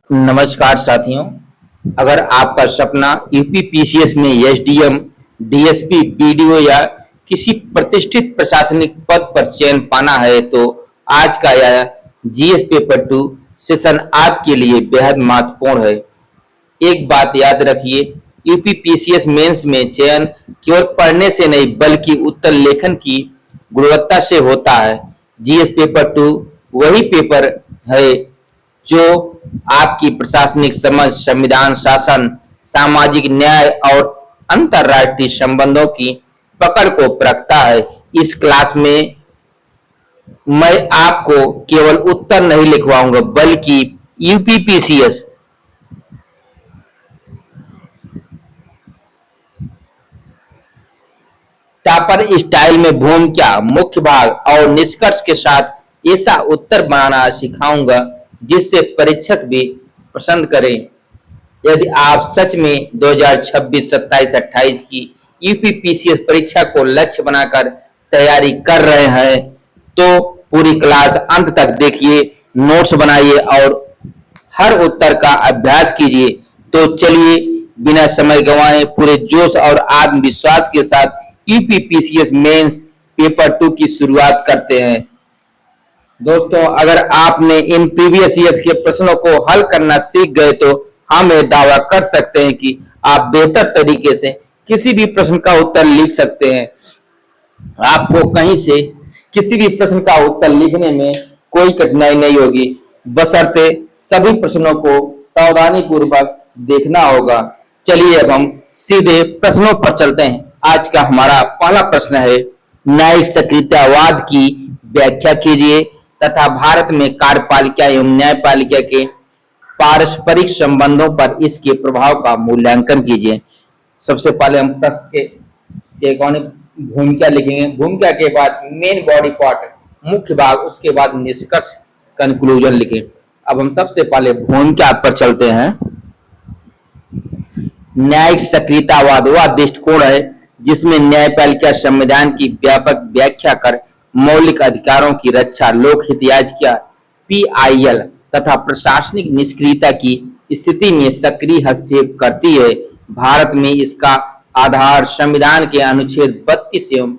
नमस्कार साथियों। अगर आपका सपना यूपीपीसीएस में एसडीएम, डीएसपी, बीडीओ या किसी प्रतिष्ठित प्रशासनिक पद पर चयन पाना है तो आज का यह जीएस पेपर 2 सेशन आपके लिए बेहद महत्वपूर्ण है। एक बात याद रखिए, यूपीपीसीएस मेंस में चयन केवल पढ़ने से नहीं बल्कि उत्तर लेखन की गुणवत्ता से होता है। जीएस पेपर 2 वही पेपर है जो आपकी प्रशासनिक समझ, संविधान शासन, सामाजिक न्याय और अंतर्राष्ट्रीय संबंधों की पकड़ को परखता है। इस क्लास में मैं आपको केवल उत्तर नहीं लिखवाऊंगा बल्कि यूपीपीसीएस टॉपर स्टाइल में भूमिका, मुख्य भाग और निष्कर्ष के साथ ऐसा उत्तर बनाना सिखाऊंगा जिससे परीक्षक भी पसंद करें। यदि आप सच में 2026, 27, 28 की यूपीपीसीएस परीक्षा को लक्ष्य बनाकर तैयारी कर रहे हैं तो पूरी क्लास अंत तक देखिए, नोट्स बनाइए और हर उत्तर का अभ्यास कीजिए। तो चलिए बिना समय गंवाए पूरे जोश और आत्मविश्वास के साथ यूपीपीसीएस मेंस पेपर 2 की शुरुआत करते हैं। दोस्तों, अगर आपने इन प्रीवियस ईयर्स के प्रश्नों को हल करना सीख गए तो हम यह दावा कर सकते हैं कि आप बेहतर तरीके से किसी भी प्रश्न का उत्तर लिख सकते हैं। आपको कहीं से किसी भी प्रश्न का उत्तर लिखने में कोई कठिनाई नहीं होगी, बशर्ते सभी प्रश्नों को सावधानी पूर्वक देखना होगा। चलिए अब हम सीधे प्रश्नों पर चलते हैं। आज का हमारा पहला प्रश्न है, न्यायिक सक्रियतावाद की व्याख्या कीजिए तथा भारत में कार्यपालिका एवं न्यायपालिका के पारस्परिक संबंधों पर इसके प्रभाव का मूल्यांकन कीजिए। सबसे पहले हम प्रश्न के भूमिका लिखेंगे। भूमिका के बाद मेन बॉडी पार्ट, मुख्य भाग, उसके बाद निष्कर्ष, कंक्लूजन लिखें। अब हम सबसे पहले भूमिका पर चलते हैं। न्यायिक सक्रियतावाद वह दृष्टिकोण है जिसमें न्यायपालिका संविधान की व्यापक व्याख्या कर मौलिक अधिकारों की रक्षा, लोकहित याचिका, पीआईएल तथा प्रशासनिक निष्क्रियता की स्थिति में सक्रिय हस्तक्षेप करती है। भारत में इसका आधार संविधान के अनुच्छेद 32 एवं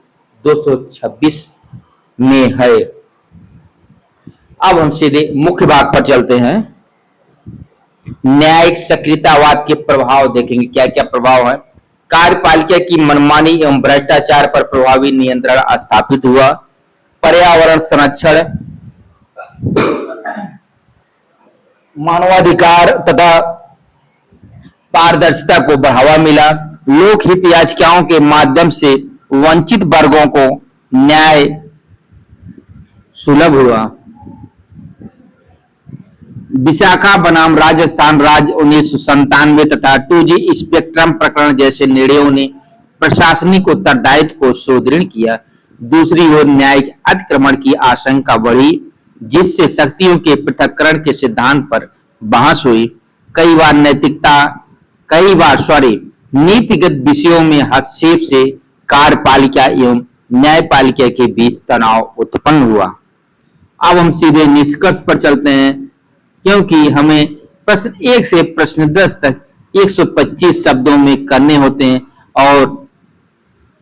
226 में है। अब हम सीधे मुख्य भाग पर चलते हैं। न्यायिक सक्रियतावाद के प्रभाव देखेंगे, क्या क्या प्रभाव है। कार्यपालिका की मनमानी एवं भ्रष्टाचार पर प्रभावी नियंत्रण स्थापित हुआ। पर्यावरण संरक्षण, मानवाधिकार तथा पारदर्शिता को बढ़ावा मिला। लोकहित याचिकाओं के माध्यम से वंचित वर्गों को न्याय सुलभ हुआ। विशाखा बनाम राजस्थान राज्य 1997 तथा 2G स्पेक्ट्रम प्रकरण जैसे निर्णयों ने प्रशासनिक उत्तरदायित्व को सुदृढ़ किया। दूसरी ओर न्यायिक अतिक्रमण की आशंका बढ़ी, जिससे शक्तियों के पृथक्करण के सिद्धांत पर बहस हुई। कई बार नीतिगत विषयों में हस्तक्षेप से कार्यपालिका एवं न्यायपालिका के बीच तनाव उत्पन्न हुआ। अब हम सीधे निष्कर्ष पर चलते हैं, क्योंकि हमें प्रश्न 1 से प्रश्न 10 तक 125 शब्दों में करने होते हैं और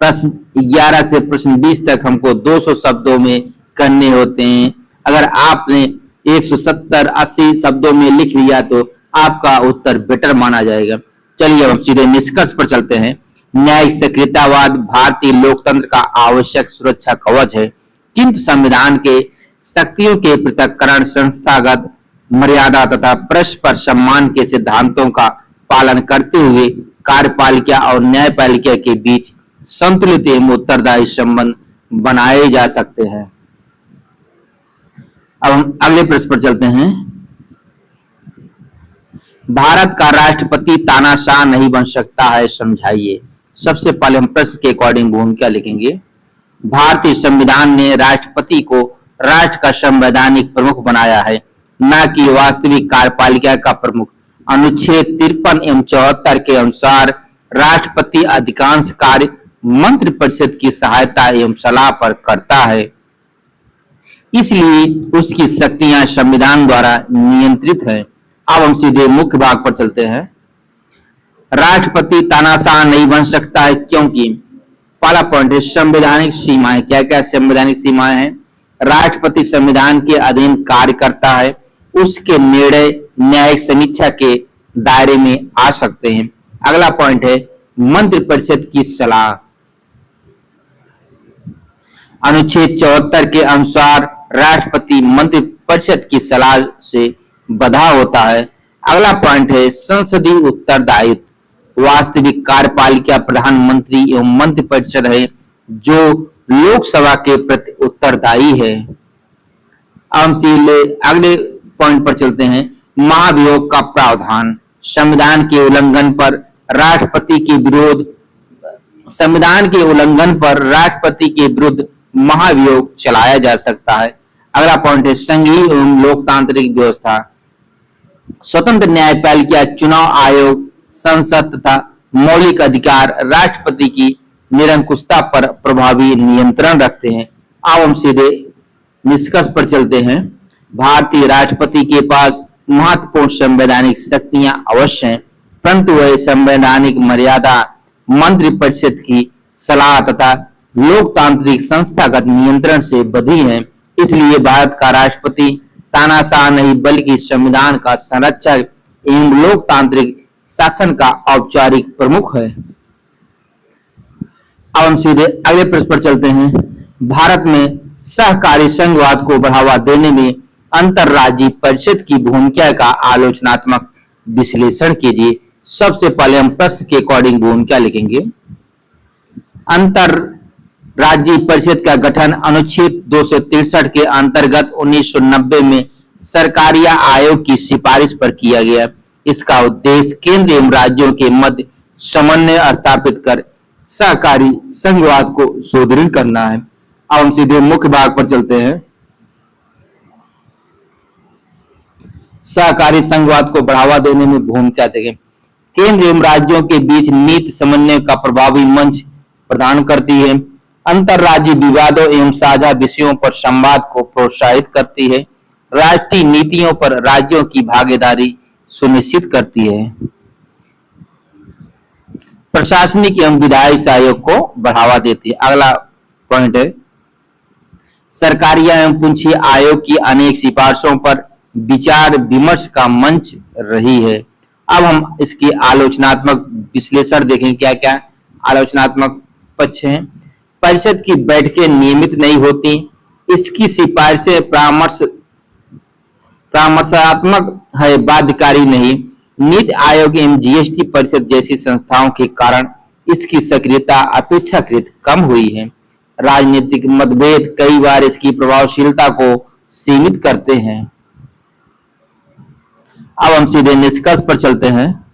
प्रश्न 11 से प्रश्न 20 तक हमको 200 शब्दों में करने होते हैं। अगर आपने 170, 80 शब्दों में लिख लिया तो आपका उत्तर बेटर माना जाएगा। चलिए हम सीधे निष्कर्ष पर चलते हैं। न्यायिक सक्रियतावाद भारतीय लोकतंत्र का आवश्यक सुरक्षा कवच है, किंतु संविधान के शक्तियों के पृथक्करण, संस्थागत मर्यादा तथा परस्पर सम्मान के सिद्धांतों का पालन करते हुए कार्यपालिका और न्यायपालिका के बीच संतुलित एवं उत्तरदायी संबंध बनाए जा सकते हैं। अब हम अगले प्रश्न पर चलते हैं। भारत का राष्ट्रपति तानाशाह नहीं बन सकता है, समझाइए। सबसे पहले हम प्रश्न के अकॉर्डिंग भूमिका लिखेंगे। भारतीय संविधान ने राष्ट्रपति को राष्ट्र का संवैधानिक प्रमुख बनाया है, न कि वास्तविक कार्यपालिका का प्रमुख। अनुच्छेद 53 एवं 74 के अनुसार राष्ट्रपति अधिकांश कार्य मंत्रिपरिषद की सहायता एवं सलाह पर करता है, इसलिए उसकी शक्तियां संविधान द्वारा नियंत्रित हैं। अब हम सीधे मुख्य भाग पर चलते हैं। राष्ट्रपति तानाशाह नहीं बन सकता है क्योंकि पहला पॉइंट है संवैधानिक सीमाएं। क्या क्या संवैधानिक सीमाएं हैं? राष्ट्रपति संविधान के अधीन कार्य करता है, उसके निर्णय न्यायिक समीक्षा के दायरे में आ सकते हैं। अगला पॉइंट है मंत्रिपरिषद की सलाह। अनुच्छेद 74 के अनुसार राष्ट्रपति मंत्रिपरिषद की सलाह से बंधा होता है। अगला पॉइंट है संसदीय उत्तरदायित्व। वास्तविक कार्यपालिका प्रधानमंत्री एवं मंत्रिपरिषद है जो लोकसभा के प्रति उत्तरदायी है। हम सीधे अगले पॉइंट पर चलते हैं। महाभियोग का प्रावधान। संविधान के उल्लंघन पर राष्ट्रपति के विरुद्ध महाभियोग चलाया जा सकता है। अगला पॉइंट है संघीय एवं लोकतांत्रिक व्यवस्था। स्वतंत्र न्यायपालिका, चुनाव आयोग, संसद तथा मौलिक अधिकार राष्ट्रपति की निरंकुशता पर प्रभावी नियंत्रण रखते हैं। अब हम सीधे निष्कर्ष पर चलते हैं। भारतीय राष्ट्रपति के पास महत्वपूर्ण संवैधानिक शक्तियां अवश्य हैं, परंतु वह संवैधानिक मर्यादा मंत्रिपरिषद की सलाह तथा लोकतांत्रिक संस्थागत नियंत्रण से बधी है। इसलिए भारत का राष्ट्रपति तानाशाह नहीं बल्कि संविधान का संरक्षक एवं लोकतांत्रिक शासन का औपचारिक प्रमुख है। अब हम सीधे अगले प्रश्न पर चलते हैं। भारत में सहकारी संघवाद को बढ़ावा देने में अंतरराज्यीय परिषद की भूमिका का आलोचनात्मक विश्लेषण कीजिए। सबसे पहले हम प्रश्न के अकॉर्डिंग भूमिका लिखेंगे। अंतरराज्यीय परिषद का गठन अनुच्छेद 263 के अंतर्गत 1990 में सरकारिया आयोग की सिफारिश पर किया गया। इसका उद्देश्य केंद्र एवं राज्यों के मध्य समन्वय स्थापित कर सहकारी संघवाद को सुदृढ़ करना है। अब हम सीधे मुख्य भाग पर चलते हैं। सहकारी संघवाद को बढ़ावा देने में भूमिका देखें। केंद्र एवं राज्यों के बीच नीति समन्वय का प्रभावी मंच प्रदान करती है। अंतरराज्यीय विवादों एवं साझा विषयों पर संवाद को प्रोत्साहित करती है। राष्ट्रीय नीतियों पर राज्यों की भागीदारी सुनिश्चित करती है। प्रशासनिक एवं विधायी सहयोग को बढ़ावा देती है। अगला पॉइंट है सरकारिया एवं पूंजी आयोग की अनेक सिफारिशों पर विचार विमर्श का मंच रही है। अब हम इसकी आलोचनात्मक विश्लेषण देखें। क्या क्या आलोचनात्मक पक्ष हैं? परिषद की बैठकें नियमित नहीं होती, इसकी सिफारिशें परामर्शात्मक है, बाध्यकारी नहीं। नीति आयोग एवं जीएसटी परिषद जैसी संस्थाओं के कारण इसकी सक्रियता अपेक्षाकृत कम हुई है। राजनीतिक मतभेद कई बार इसकी प्रभावशीलता को सीमित करते हैं। अब हम सीधे निष्कर्ष पर चलते हैं।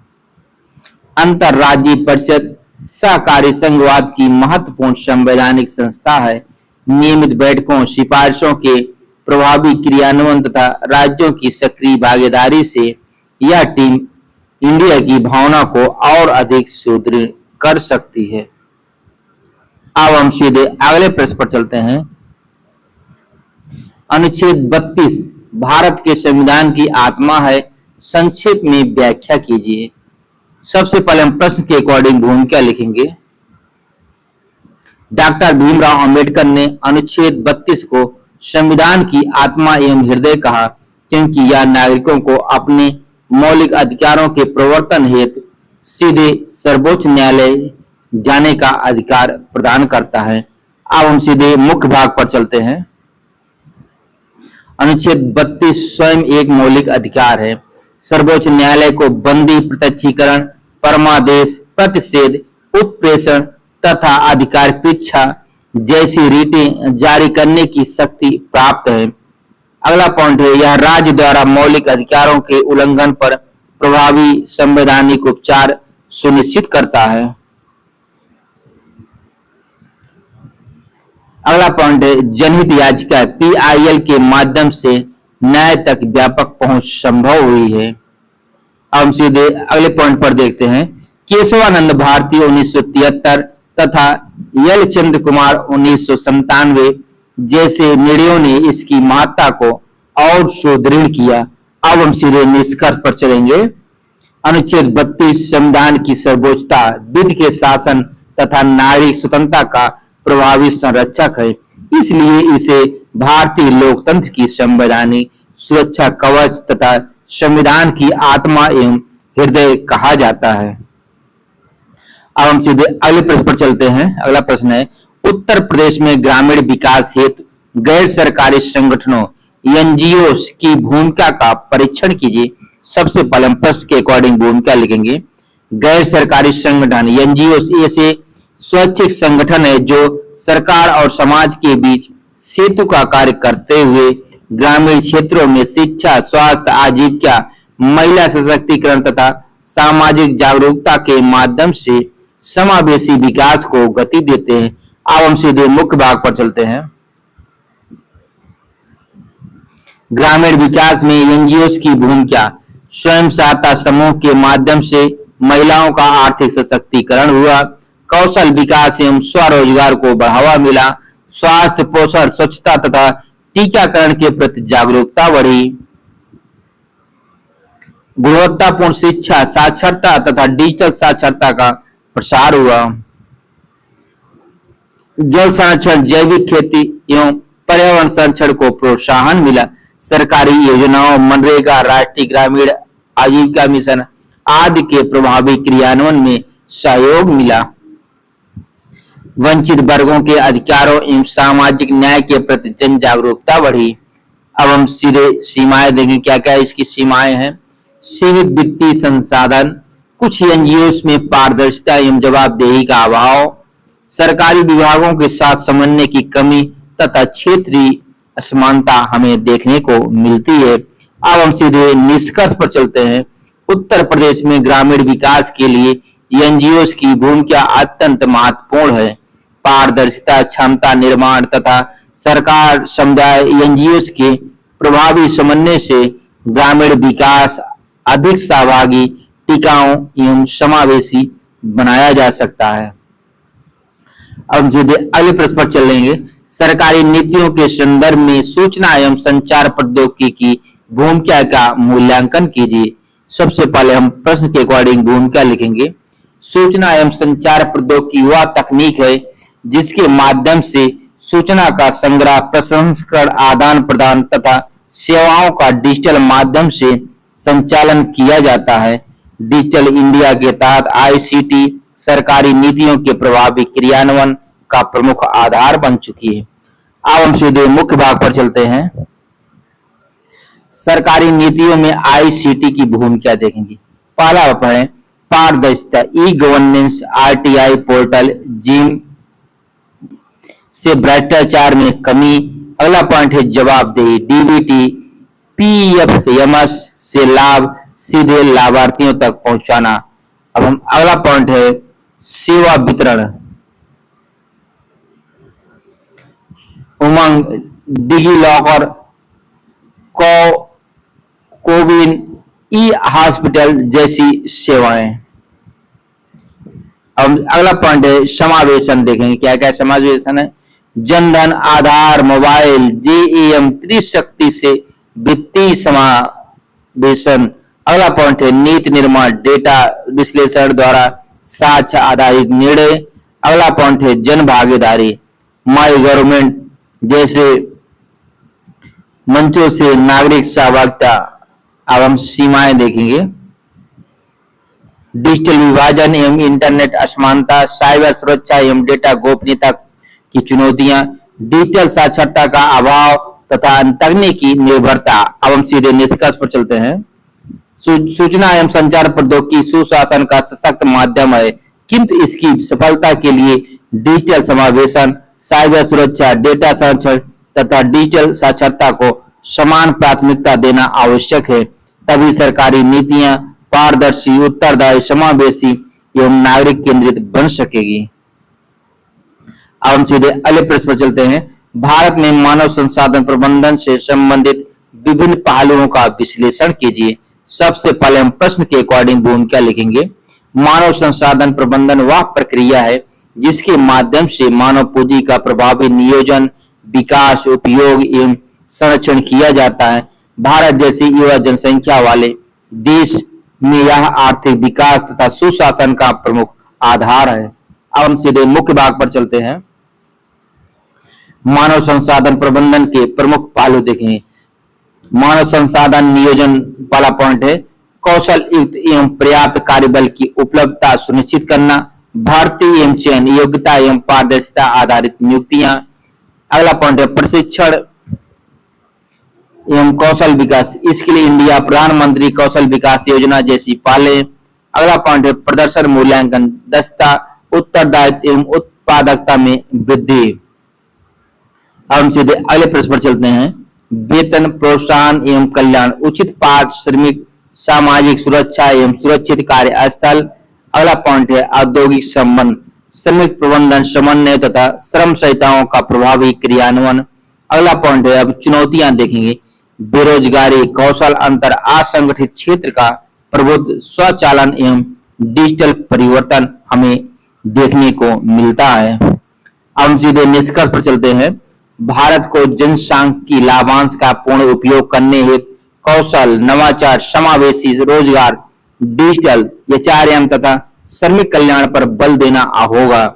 अंतरराज्यीय परिषद सहकारी संघवाद की महत्वपूर्ण संवैधानिक संस्था है। नियमित बैठकों, सिफारिशों के प्रभावी क्रियान्वयन तथा राज्यों की सक्रिय भागीदारी से यह टीम इंडिया की भावना को और अधिक सुदृढ़ कर सकती है। अब हम सीधे अगले प्रश्न पर चलते हैं। अनुच्छेद 32 भारत के संविधान की आत्मा है, संक्षेप में व्याख्या कीजिए। सबसे पहले हम प्रश्न के अकॉर्डिंग भूमिका लिखेंगे। डॉक्टर भीमराव अंबेडकर ने अनुच्छेद 32 को संविधान की आत्मा एवं हृदय कहा क्योंकि यह नागरिकों को अपने मौलिक अधिकारों के प्रवर्तन हेतु सीधे सर्वोच्च न्यायालय जाने का अधिकार प्रदान करता है। अब हम सीधे मुख्य भाग पर चलते हैं। अनुच्छेद 32 स्वयं एक मौलिक अधिकार है। सर्वोच्च न्यायालय को बंदी, प्रत्यक्षीकरण, परमादेश, प्रतिषेध, उत्प्रेषण तथा अधिकार परीक्षा जैसी रीटें जारी करने की शक्ति प्राप्त है। अगला पॉइंट है यह राज्य द्वारा मौलिक अधिकारों के उल्लंघन पर प्रभावी संवैधानिक उपचार सुनिश्चित करता है। अगला पॉइंट है जनहित याचिका PIL के माध्यम से न्याय तक व्यापक पहुंच संभव हुई है। अब हम सीधे अगले पॉइंट पर देखते हैं। केशवानंद भारती 1973 तथा यल चंद्र कुमार 1997 जैसे निर्णयों ने इसकी महत्ता को और सुदृढ़ किया। अब हम सीधे निष्कर्ष पर चलेंगे। अनुच्छेद 32 संविधान की सर्वोच्चता, विधि के शासन तथा नागरिक स्वतंत्रता का प्रभावी संरक्षक है, इसलिए इसे भारतीय लोकतंत्र की संवैधानिक सुरक्षा कवच तथा संविधान की आत्मा एवं हृदय कहा जाता है। अब हम सीधे अगले प्रश्न पर चलते हैं। अगला प्रश्न है, उत्तर प्रदेश में ग्रामीण विकास हेतु गैर सरकारी संगठनों एनजीओ की भूमिका का परीक्षण कीजिए। सबसे पहले हम प्रश्न के अकॉर्डिंग भूमिका लिखेंगे। गैर सरकारी संगठन एनजीओ ऐसे स्वैच्छिक संगठन है जो सरकार और समाज के बीच सेतु का कार्य करते हुए ग्रामीण क्षेत्रों में शिक्षा, स्वास्थ्य, आजीविका, महिला सशक्तिकरण तथा सामाजिक जागरूकता के माध्यम से समावेशी विकास को गति देते हैं। अब हम सीधे मुख्य भाग पर चलते हैं। ग्रामीण विकास में एनजीओ की भूमिका, स्वयं सहायता समूह के माध्यम से महिलाओं का आर्थिक सशक्तिकरण हुआ, कौशल विकास एवं स्वरोजगार को बढ़ावा मिला, स्वास्थ्य, पोषण, स्वच्छता तथा टीकाकरण के प्रति जागरूकता बढ़ी, गुणवत्तापूर्ण शिक्षा, साक्षरता तथा डिजिटल साक्षरता का प्रसार हुआ, जल संरक्षण, जैविक खेती एवं पर्यावरण संरक्षण को प्रोत्साहन मिला, सरकारी योजनाओं, मनरेगा, राष्ट्रीय ग्रामीण आजीविका मिशन आदि के प्रभावी क्रियान्वयन में सहयोग मिला, वंचित वर्गों के अधिकारों एवं सामाजिक न्याय के प्रति जन जागरूकता बढ़ी। अब हम सीधे सीमाएं देखें, क्या क्या इसकी सीमाएं हैं। सीमित वित्तीय संसाधन, कुछ एनजीओ में पारदर्शिता एवं जवाबदेही का अभाव, सरकारी विभागों के साथ समन्वय की कमी तथा क्षेत्रीय असमानता हमें देखने को मिलती है। अब हम सीधे निष्कर्ष पर चलते हैं। उत्तर प्रदेश में ग्रामीण विकास के लिए एनजीओ की भूमिका अत्यंत महत्वपूर्ण है। पारदर्शिता, क्षमता निर्माण तथा सरकार समुदाय एनजीओ के प्रभावी समन्वय से ग्रामीण विकास अधिक सहभागी, टिकाऊ एवं समावेशी बनाया जा सकता है। अब सीधे अगले प्रश्न पर चलेंगे। सरकारी नीतियों के संदर्भ में सूचना एवं संचार प्रौद्योगिकी की भूमिका का मूल्यांकन कीजिए। सबसे पहले हम प्रश्न के अकॉर्डिंग भूमिका लिखेंगे। सूचना एवं संचार प्रौद्योगिकी वह तकनीक है जिसके माध्यम से सूचना का संग्रह, प्रसंस्करण, आदान प्रदान तथा सेवाओं का डिजिटल माध्यम से संचालन किया जाता है। डिजिटल इंडिया के तहत आईसीटी सरकारी नीतियों के प्रभावी क्रियान्वयन का प्रमुख आधार बन चुकी है। अब हम सीधे मुख्य भाग पर चलते हैं। सरकारी नीतियों में आईसीटी की भूमिका देखेंगे। पहला पढ़ें, पारदर्शिता, e governance, RTI portal, gym से भ्रष्टाचार में कमी। अगला पॉइंट है जवाबदेही, डीबीटी, पीएफएमएस से लाभ सीधे लाभार्थियों तक पहुंचाना। अब हम अगला पॉइंट है सेवा वितरण, उमंग, डिजी लॉकर, कोविन, ई हॉस्पिटल जैसी सेवाएं। अब अगला पॉइंट है समावेशन, देखेंगे क्या क्या समावेशन है। जनधन, आधार, मोबाइल, जेईएम, त्रिशक्ति से वित्तीय समावेशन। अगला पॉइंट है नीति निर्माण, डेटा विश्लेषण द्वारा साक्ष्य आधारित निर्णय। अगला पॉइंट है जन भागीदारी, माई गवर्नमेंट जैसे मंचों से नागरिक सहभागिता। अब हम सीमाएं देखेंगे। डिजिटल विभाजन एवं इंटरनेट असमानता, साइबर सुरक्षा एवं डेटा गोपनीयता की चुनौतियां, डिजिटल साक्षरता का अभाव तथा तकनीकी निर्भरता। अब हम सीधे निष्कर्ष पर चलते हैं। सूचना एवं संचार प्रौद्योगिकी सुशासन का सशक्त माध्यम है, किंतु इसकी सफलता के लिए डिजिटल समावेशन, साइबर सुरक्षा, डेटा संरक्षण तथा डिजिटल साक्षरता को समान प्राथमिकता देना आवश्यक है। तभी सरकारी नीतियां पारदर्शी, उत्तरदायी, समावेशी एवं नागरिक केंद्रित बन सकेगी। अब हम सीधे अगले प्रश्न पर चलते हैं। भारत में मानव संसाधन प्रबंधन से संबंधित विभिन्न पहलुओं का विश्लेषण कीजिए। सबसे पहले हम प्रश्न के अकॉर्डिंग भूमिका लिखेंगे। मानव संसाधन प्रबंधन वह प्रक्रिया है जिसके माध्यम से मानव पूंजी का प्रभावी नियोजन, विकास, उपयोग एवं संरक्षण किया जाता है। भारत जैसी युवा जनसंख्या वाले देश में यह आर्थिक विकास तथा सुशासन का प्रमुख आधार है। अब हम सीधे मुख्य भाग पर चलते हैं। मानव संसाधन प्रबंधन के प्रमुख पहलू देखेंगे। मानव संसाधन नियोजन वाला पॉइंट है, कौशल युक्त एवं पर्याप्त कार्यबल की उपलब्धता सुनिश्चित करना, भर्ती एवं चयन, योग्यता एवं पारदर्शिता आधारित नियुक्तियां। अगला पॉइंट है प्रशिक्षण एवं कौशल विकास, इसके लिए इंडिया प्रधानमंत्री कौशल विकास योजना जैसी पहलें। अगला पॉइंट है प्रदर्शन मूल्यांकन, दक्षता, उत्तरदायित्व एवं उत्पादकता में वृद्धि। अब हम सीधे अगले प्रश्न पर चलते हैं। वेतन, प्रोत्साहन एवं कल्याण, उचित पाठ, श्रमिक, सामाजिक सुरक्षा एवं सुरक्षित कार्यस्थल। अगला पॉइंट है औद्योगिक संबंध, श्रमिक प्रबंधन, समन्वय तथा श्रम संहिताओं का प्रभावी क्रियान्वयन। अगला पॉइंट है अब चुनौतियां देखेंगे। बेरोजगारी, कौशल अंतर, असंगठित क्षेत्र का प्रबुद्ध, स्वचालन एवं डिजिटल परिवर्तन हमें देखने को मिलता है। अब हम सीधे निष्कर्ष पर चलते हैं। भारत को जनसांख्यिकी लाभांश का पूर्ण उपयोग करने हेतु कौशल, नवाचार, समावेशी रोजगार, डिजिटल, एचआरएम तथा श्रमिक कल्याण पर बल देना होगा।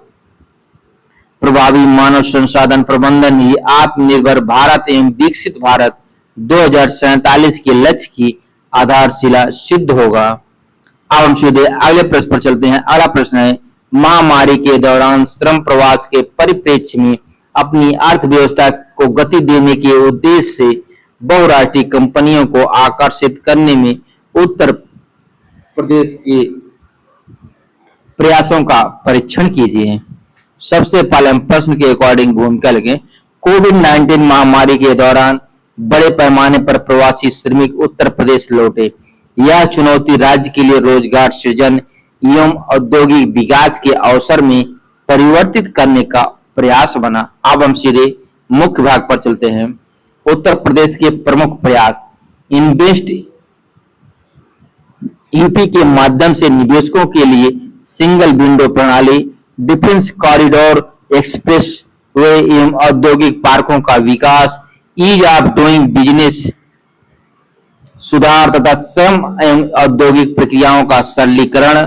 प्रभावी मानव संसाधन प्रबंधन ही आत्मनिर्भर भारत एवं विकसित भारत 2047 के लक्ष्य की आधारशिला सिद्ध होगा। अब हम सीधे अगले प्रश्न पर चलते हैं। अगला प्रश्न है, महामारी के दौरान श्रम प्रवास के परिप्रेक्ष्य में अपनी अर्थव्यवस्था को गति देने के उद्देश्य से बहुराष्ट्रीय कंपनियों को आकर्षित करने में उत्तर प्रदेश के प्रयासों का परीक्षण कीजिए। सबसे पहले हम प्रश्न के अकॉर्डिंग भूमिका लगे। कोविड-19 महामारी के दौरान बड़े पैमाने पर प्रवासी श्रमिक उत्तर प्रदेश लौटे। यह चुनौती राज्य के लिए रोजगार सृजन एवं औद्योगिक विकास के अवसर में परिवर्तित करने का प्रयास बना। अब हम सीधे मुख्य भाग पर चलते हैं। उत्तर प्रदेश के प्रमुख प्रयास, इन्वेस्ट यूपी के माध्यम से निवेशकों के लिए सिंगल विंडो प्रणाली, डिफेंस कॉरिडोर, एक्सप्रेस वे एवं औद्योगिक पार्कों का विकास, ईज ऑफ डूइंग बिजनेस सुधार तथा श्रम एवं औद्योगिक प्रक्रियाओं का सरलीकरण,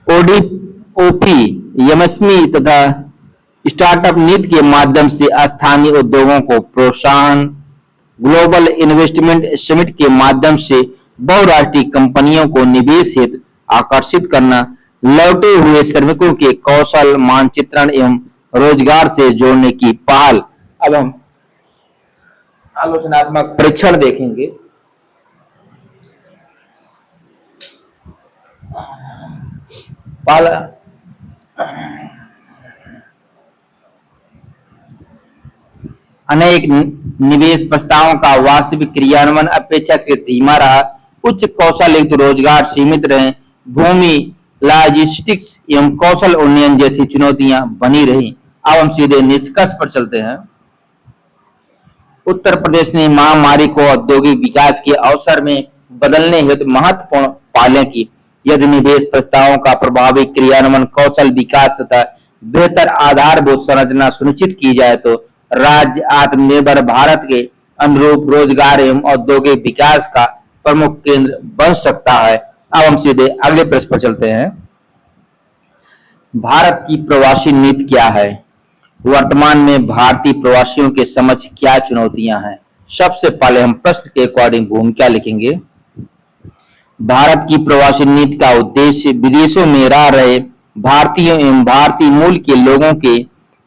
ओडीओपी, एमएसएमई तथा स्टार्टअप नीति के माध्यम से स्थानीय उद्योगों को प्रोत्साहन, ग्लोबल इन्वेस्टमेंट समिट के माध्यम से बहुराष्ट्रीय कंपनियों को निवेश हेतु आकर्षित करना, लौटे हुए श्रमिकों के कौशल मानचित्रण एवं रोजगार से जोड़ने की पहल। अब हम आलोचनात्मक परीक्षण देखेंगे। पहला अनेक निवेश प्रस्तावों का वास्तविक क्रियान्वयन अपेक्षाकृत धीमा रहा। उच्च कौशल युक्त रोजगार सीमित रहे। भूमि, लॉजिस्टिक्स एवं कौशल उन्नयन जैसी चुनौतियां बनी रही। अब हम सीधे निष्कर्ष पर चलते हैं। उत्तर प्रदेश ने महामारी को औद्योगिक विकास के अवसर में बदलने हेतु महत्वपूर्ण पहलें की। यदि निवेश प्रस्तावों का प्रभावी क्रियान्वयन, कौशल विकास तथा बेहतर आधारभूत संरचना सुनिश्चित की जाए तो राज्य आत्मनिर्भर भारत के अनुरूप रोजगार एवं औद्योगिक विकास का प्रमुख केंद्र बन सकता है। अब हम सीधे अगले प्रश्न पर चलते हैं। भारत की प्रवासी नीति क्या है? वर्तमान में भारतीय प्रवासियों के समक्ष क्या चुनौतियां हैं? सबसे पहले हम प्रश्न के अकॉर्डिंग भूमिका लिखेंगे। भारत की प्रवासी नीति का उद्देश्य विदेशों में रह रहे भारतीयों एवं भारतीय मूल के लोगों के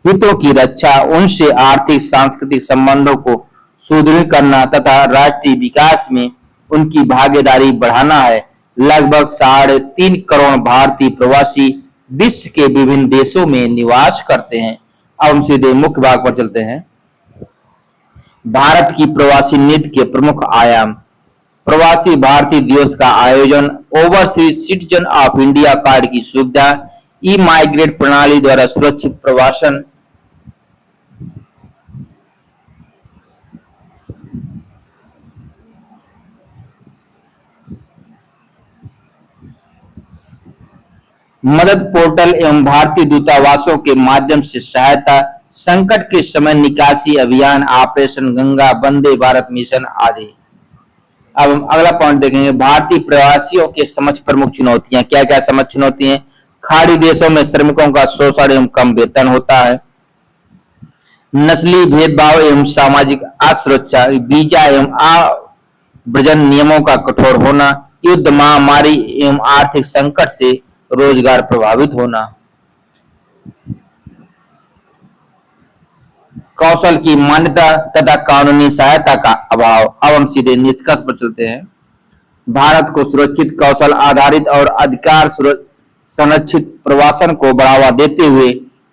हितों की रक्षा, उनसे आर्थिक सांस्कृतिक संबंधों को सुदृढ़ करना तथा राष्ट्रीय विकास में उनकी भागीदारी बढ़ाना है। लगभग 3.5 करोड़ भारतीय प्रवासी विश्व के विभिन्न देशों में निवास करते हैं। अब हम सीधे मुख्य भाग पर चलते हैं। भारत की प्रवासी नीति के प्रमुख आयाम, प्रवासी भारतीय दिवस का आयोजन, overseas citizen of India card की सुविधा, ई माइग्रेट प्रणाली द्वारा सुरक्षित प्रवासन, मदद पोर्टल एवं भारतीय दूतावासों के माध्यम से सहायता, संकट के समय निकासी अभियान, ऑपरेशन गंगा, वंदे भारत मिशन आदि। अब हम अगला पॉइंट देखेंगे, भारतीय प्रवासियों के समक्ष प्रमुख चुनौतियां। क्या क्या समक्ष चुनौती हैं? खाड़ी देशों में श्रमिकों का शोषण एवं कम वेतन होता है, नस्लीय भेदभाव एवं सामाजिक असुरक्षा, वीजा एवं व्रजन नियमों का कठोर होना, युद्ध, महामारी एवं आर्थिक संकट से रोजगार प्रभावित होना, कौशल की मान्यता तथा कानूनी सहायता का अभाव। अब हम सीधे निष्कर्ष पर चलते हैं। भारत को सुरक्षित, कौशल आधारित और अधिकार संरक्षित प्रवासन को बढ़ावा देते हुए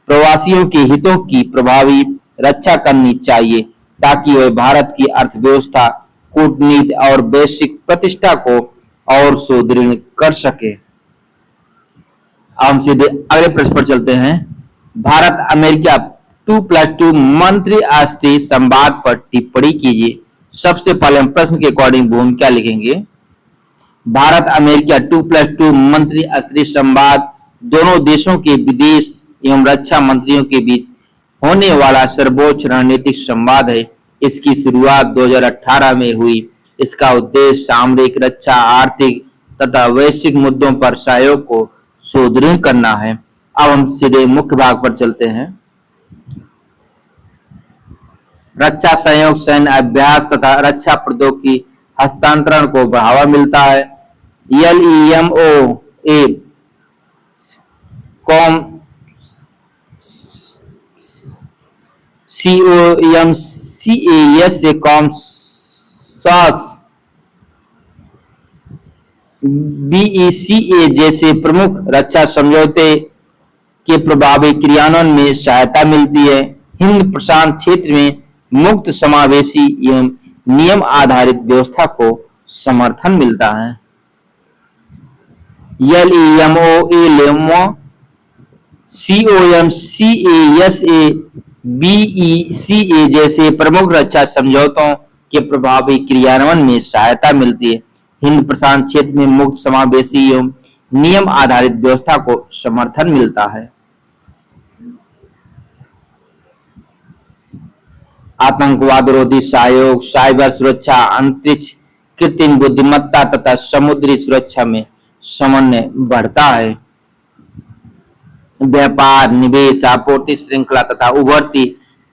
प्रवासियों के हितों की प्रभावी रक्षा करनी चाहिए, ताकि वे भारत की अर्थव्यवस्था, कूटनीति और वैश्विक प्रतिष्ठा को और सुदृढ़ कर सके। हम सीधे अगले प्रश्न पर चलते हैं। भारत अमेरिका 2+2 मंत्रिस्तरीय संवाद पर टिप्पणी कीजिए। सबसे पहले हम प्रश्न के अकॉर्डिंग भूमिका लिखेंगे। भारत अमेरिका 2+2 मंत्रिस्तरीय संवाद दोनों देशों के विदेश एवं रक्षा मंत्रियों के बीच होने वाला सर्वोच्च रणनीतिक संवाद है। इसकी शुरुआत 2018 में हुई। इसका उद्देश्य सामरिक, रक्षा, आर्थिक तथा वैश्विक मुद्दों पर सहयोग को सुदृढ़ करना है। अब हम सीधे मुख्य भाग पर चलते हैं। रक्षा सहयोग, सैन्य अभ्यास तथा रक्षा प्रौद्योगिकी हस्तांतरण को बढ़ावा मिलता है। LEMOA कॉम COMCAS कॉमसास BECA जैसे प्रमुख रक्षा समझौते के प्रभावी क्रियान्वयन में सहायता मिलती है। हिंद प्रशांत क्षेत्र में मुक्त, समावेशी एवं नियम आधारित व्यवस्था को समर्थन मिलता है। LEMOA, COMCAS, BECA जैसे प्रमुख रक्षा समझौतों के प्रभावी क्रियान्वयन में सहायता मिलती है। हिंद प्रशांत क्षेत्र में मुक्त, समावेशी एवं नियम आधारित व्यवस्था को समर्थन मिलता है। आतंकवाद विरोधी सहयोग, साइबर सुरक्षा, अंतरिक्ष, कृत्रिम बुद्धिमत्ता तथा समुद्री सुरक्षा में समन्वय बढ़ता है। व्यापार, निवेश, आपूर्ति श्रृंखला तथा उभरती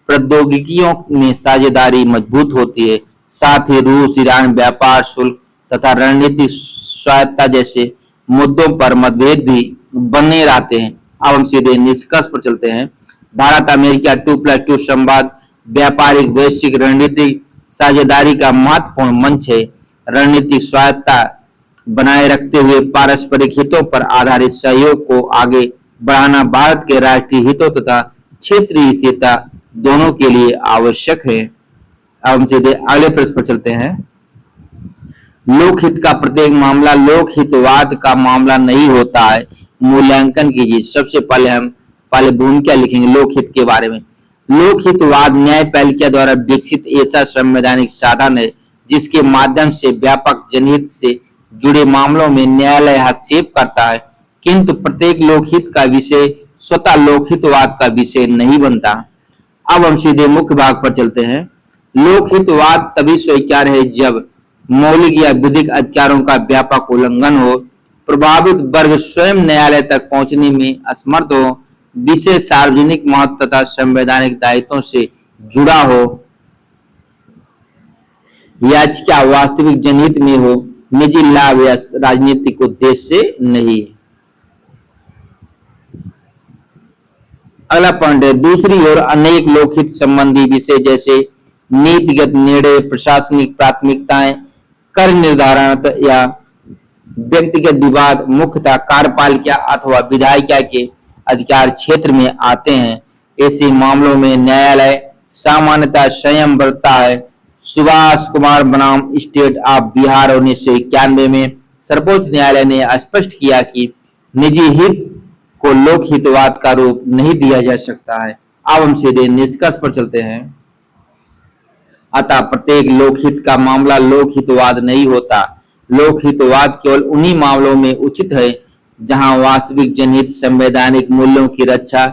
प्रौद्योगिकियों में साझेदारी मजबूत होती है। साथ ही रूस ईरान व्यापार शुल्क तथा रणनीतिक स्वायत्तता जैसे मुद्दों पर मतभेद भी बने रहते हैं। अब हम सीधे निष्कर्ष पर चलते हैं। भारत अमेरिका 2+2 संवाद व्यापारिक, वैश्विक, रणनीतिक साझेदारी का महत्वपूर्ण मंच है। रणनीतिक स्वायत्तता बनाए रखते हुए पारस्परिक हितों पर आधारित सहयोग को आगे बढ़ाना भारत के राष्ट्रीय हितों तथा क्षेत्रीय स्थिरता दोनों के लिए आवश्यक है। अब हम सीधे अगले प्रश्न पर चलते हैं। लोकहित का प्रत्येक मामला लोकहितवाद का मामला नहीं होता है। मूल्यांकन कीजिए। सबसे पहले हम भूमिका लिखेंगे लोकहित के बारे में। लोकहितवाद न्यायपालिका द्वारा विकसित ऐसा संवैधानिक साधन है जिसके माध्यम से व्यापक जनहित से जुड़े मामलों में न्यायालय हस्तक्षेप करता है, किंतु प्रत्येक लोकहित का विषय स्वतः लोकहितवाद का विषय नहीं बनता। अब हम सीधे मुख्य भाग पर चलते हैं। लोकहितवाद तभी स्वीकार्य है जब मौलिक या विधिक अधिकारों का व्यापक उल्लंघन हो, प्रभावित वर्ग स्वयं न्यायालय तक पहुंचने में असमर्थ हो, विषय सार्वजनिक महत्व तथा संवैधानिक दायित्वों से जुड़ा हो, याचिका वास्तविक जनहित में हो, निजी लाभ या राजनीतिक उद्देश्य से नहीं। अगला पॉइंट है, दूसरी ओर अनेक लोकहित संबंधी विषय जैसे नीतिगत निर्णय, प्रशासनिक प्राथमिकताएं, कर निर्धारण या व्यक्तिगत विवाद मुख्यतः कार्यपालिका अथवा विधायिका के अधिकार क्षेत्र में आते हैं। ऐसे मामलों में न्यायालय सामान्यतः संयम बरतता है। सुभाष कुमार बनाम स्टेट ऑफ बिहार 1991 में सर्वोच्च न्यायालय ने स्पष्ट किया कि निजी हित को लोकहितवाद का रूप नहीं दिया जा सकता है। अब हम सीधे निष्कर्ष पर चलते हैं। अतः प्रत्येक लोकहित का मामला लोकहितवाद नहीं होता। लोकहितवाद केवल उन्हीं मामलों में उचित है जहां वास्तविक जनहित, संवैधानिक मूल्यों की रक्षा,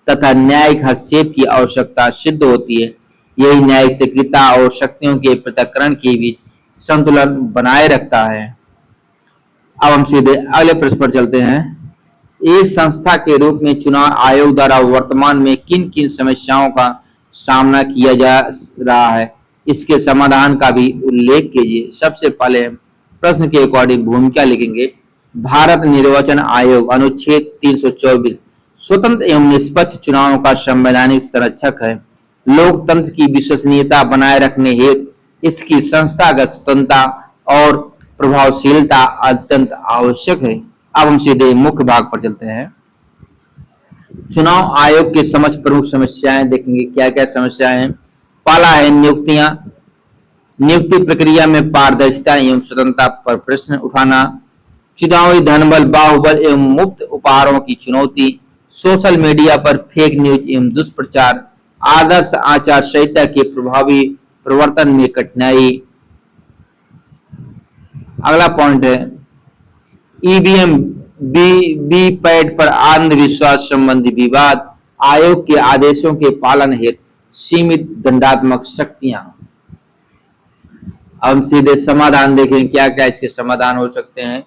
तथा न्यायिक हस्तक्षेप की आवश्यकता सिद्ध होती है। यही न्यायिक सक्रियता और शक्तियों के पृथक्करण के बीच संतुलन बनाए रखता है। अब हम सीधे अगले प्रश्न पर चलते हैं। एक संस्था के रूप में चुनाव आयोग द्वारा वर्तमान में किन किन समस्याओं का सामना किया जा रहा है, इसके समाधान का भी उल्लेख कीजिए। सबसे पहले प्रश्न के अकॉर्डिंग भूमिका लिखेंगे। भारत निर्वाचन आयोग अनुच्छेद 324 स्वतंत्र एवं निष्पक्ष चुनावों का संवैधानिक संरक्षक है। लोकतंत्र की विश्वसनीयता बनाए रखने हेतु इसकी संस्थागत स्वतंत्रता और प्रभावशीलता अत्यंत आवश्यक है। अब हम सीधे मुख्य भाग पर चलते हैं। चुनाव आयोग के समक्ष प्रमुख समस्याएं देखेंगे, क्या क्या समस्याएं हैं। पहला है नियुक्तियां, नियुक्ति प्रक्रिया में पारदर्शिता एवं स्वतंत्रता पर प्रश्न उठाना, चुनावी धनबल, बाहुबल एवं मुफ्त उपहारों की चुनौती, सोशल मीडिया पर फेक न्यूज एवं दुष्प्रचार, आदर्श आचार संहिता के प्रभावी प्रवर्तन में कठिनाई। अगला पॉइंट है ईवीएम वीवीपैट पर अंधविश्वास संबंधी विवाद, आयोग के आदेशों के पालन हेतु सीमित दंडात्मक शक्तियां। हम सीधे समाधान देखें, क्या क्या इसके समाधान हो सकते हैं।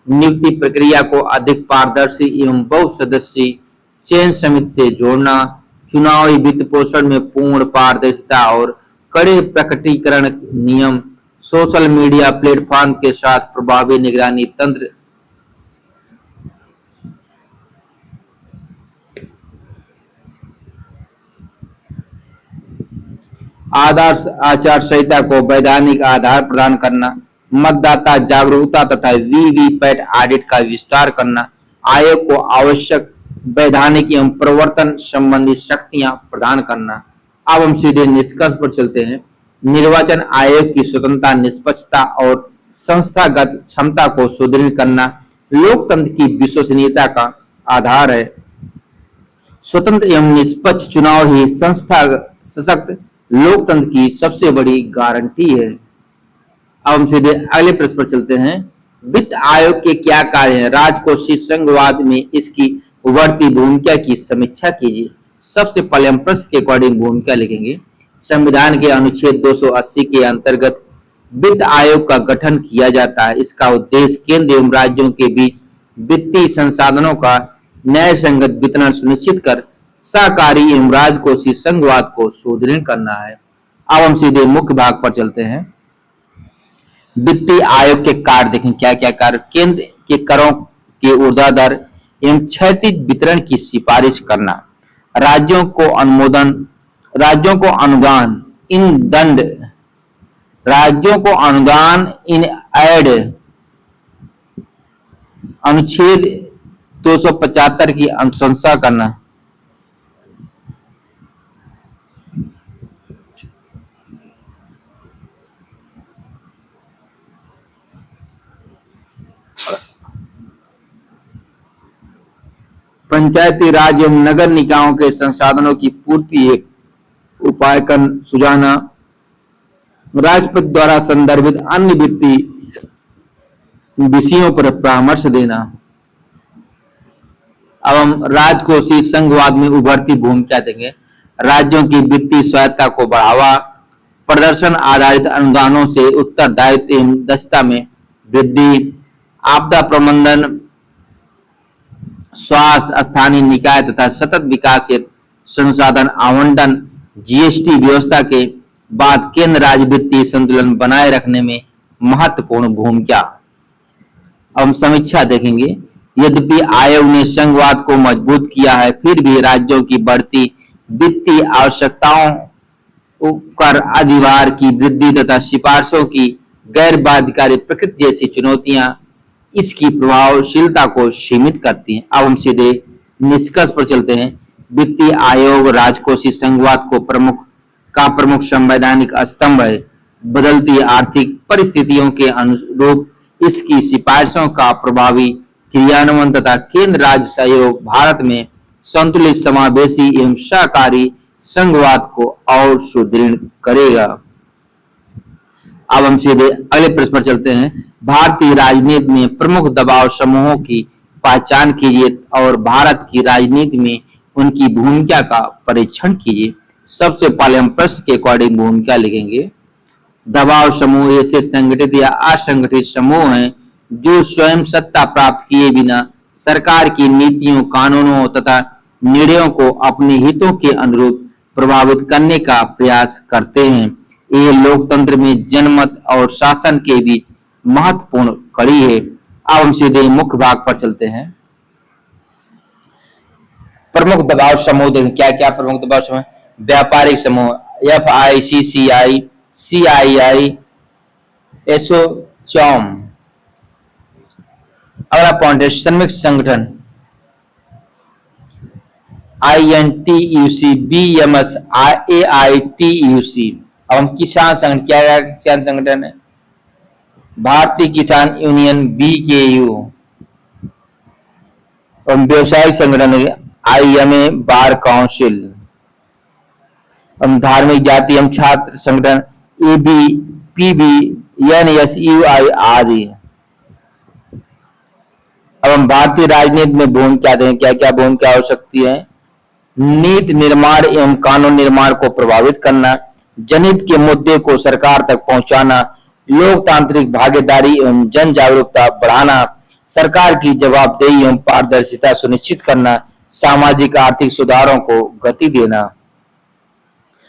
नियुक्ति प्रक्रिया को अधिक पारदर्शी एवं बहुसदस्यीय चयन समिति से जोड़ना, चुनावी वित्त पोषण में पूर्ण पारदर्शिता और कड़े प्रकटीकरण नियम, सोशल मीडिया प्लेटफॉर्म के साथ प्रभावी निगरानी तंत्र, आदर्श आचार संहिता को वैधानिक आधार प्रदान करना, मतदाता जागरूकता तथा वीवीपैट ऑडिट का विस्तार करना, आयोग को आवश्यक वैधानिक एवं प्रवर्तन संबंधी शक्तियां प्रदान करना। अब हम सीधे निष्कर्ष पर चलते हैं। निर्वाचन आयोग की स्वतंत्रता, निष्पक्षता और संस्थागत क्षमता को सुदृढ़ करना लोकतंत्र की विश्वसनीयता का आधार है। स्वतंत्र एवं निष्पक्ष चुनाव ही संस्था सशक्त लोकतंत्र की सबसे बड़ी गारंटी है। अब हम सीधे अगले प्रश्न पर चलते हैं। वित्त आयोग के क्या कार्य हैं, राजकोषीय संघवाद में इसकी उभरती भूमिका की समीक्षा कीजिए। सबसे पहले हम प्रश्न के अकॉर्डिंग भूमिका लिखेंगे। संविधान के अनुच्छेद 280 के अंतर्गत वित्त आयोग का गठन किया जाता है। इसका उद्देश्य केंद्र एवं राज्यों के बीच वित्तीय संसाधनों का न्याय संगत वितरण सुनिश्चित कर सहकारी एवं राजकोषीय संघवाद को सुदृढ़ करना है। अब हम सीधे मुख्य भाग पर चलते हैं। वित्तीय आयोग के कार्य देखें, क्या क्या कार्य। केंद्र के करों के ऊर्ध्वाधर एवं क्षैतिज वितरण की सिफारिश करना, राज्यों को अनुमोदन, राज्यों को अनुदान इन दंड, राज्यों को अनुदान इन एड अनुच्छेद 275 की अनुशंसा करना, पंचायती राज एवं नगर निकायों के संसाधनों की पूर्ति एक उपाय कर सुझाना, राष्ट्रपति द्वारा संदर्भित अन्य वित्तीय विषयों पर परामर्श देना। अब हम राजकोषीय संघवाद में उभरती भूमिका देंगे। राज्यों की वित्तीय स्वायत्तता को बढ़ावा, प्रदर्शन आधारित अनुदानों से उत्तरदायित्व एवं दक्षता में वृद्धि, आपदा प्रबंधन, स्वास्थ्य, स्थानीय निकाय तथा सतत विकास हेतु संसाधन आवंटन, जीएसटी व्यवस्था के बाद केंद्र राज्य वित्तीय संतुलन बनाए रखने में महत्वपूर्ण भूमिका। अब हम समीक्षा देखेंगे। यद्यपि आयोग ने संघवाद को मजबूत किया है, फिर भी राज्यों की बढ़ती वित्तीय आवश्यकताओं कर अधिभार की वृद्धि तथा सिफारिशों की गैर बाध्यकारी प्रकृति जैसी चुनौतियां इसकी प्रभावशीलता को सीमित करती हैं। अब हम सीधे निष्कर्ष पर चलते हैं। वित्तीय आयोग राजकोषीय संघवाद को प्रमुख संवैधानिक स्तंभ है। बदलती आर्थिक परिस्थितियों के अनुरूप इसकी सिफारिशों का प्रभावी क्रियान्वयन तथा केंद्र राज्य सहयोग भारत में संतुलित, समावेशी एवं सहकारी संघवाद को और सुदृढ़ करेगा। अब हम सीधे अगले प्रश्न पर चलते हैं। भारतीय राजनीति में प्रमुख दबाव समूहों की पहचान कीजिए और भारत की राजनीति में उनकी भूमिका का परीक्षण कीजिए। सबसे पहले हम प्रश्न के अकॉर्डिंग भूमिका लिखेंगे। दबाव समूह ऐसे संगठित या असंगठित समूह हैं जो स्वयं सत्ता प्राप्त किए बिना सरकार की नीतियों, कानूनों तथा निर्णयों को अपने हितों के अनुरूप प्रभावित करने का प्रयास करते हैं। ये लोकतंत्र में जनमत और शासन के बीच महत्वपूर्ण कड़ी है। अब हम सीधे मुख्य भाग पर चलते हैं। प्रमुख दबाव समूह देखें, क्या क्या प्रमुख दबाव समूह? व्यापारिक समूह FICCI, CII, एसोचैम। अगला पॉइंट है श्रमिक संगठन INTUC, BMS, AITUC। अब हम किसान संगठन, क्या है किसान संगठन है? भारतीय किसान यूनियन BKU। और व्यवसायिक संगठन है IMA, बार काउंसिल। हम धार्मिक, जाति एवं छात्र संगठन ABPB, NSUI आदि। अब हम भारतीय राजनीति में भूमिका दें, क्या क्या भूमिका हो सकती है? नीति निर्माण एवं कानून निर्माण को प्रभावित करना, जनहित के मुद्दे को सरकार तक पहुंचाना, लोकतांत्रिक भागीदारी एवं जन जागरूकता बढ़ाना, सरकार की जवाबदेही एवं पारदर्शिता सुनिश्चित करना, सामाजिक आर्थिक सुधारों को गति देना।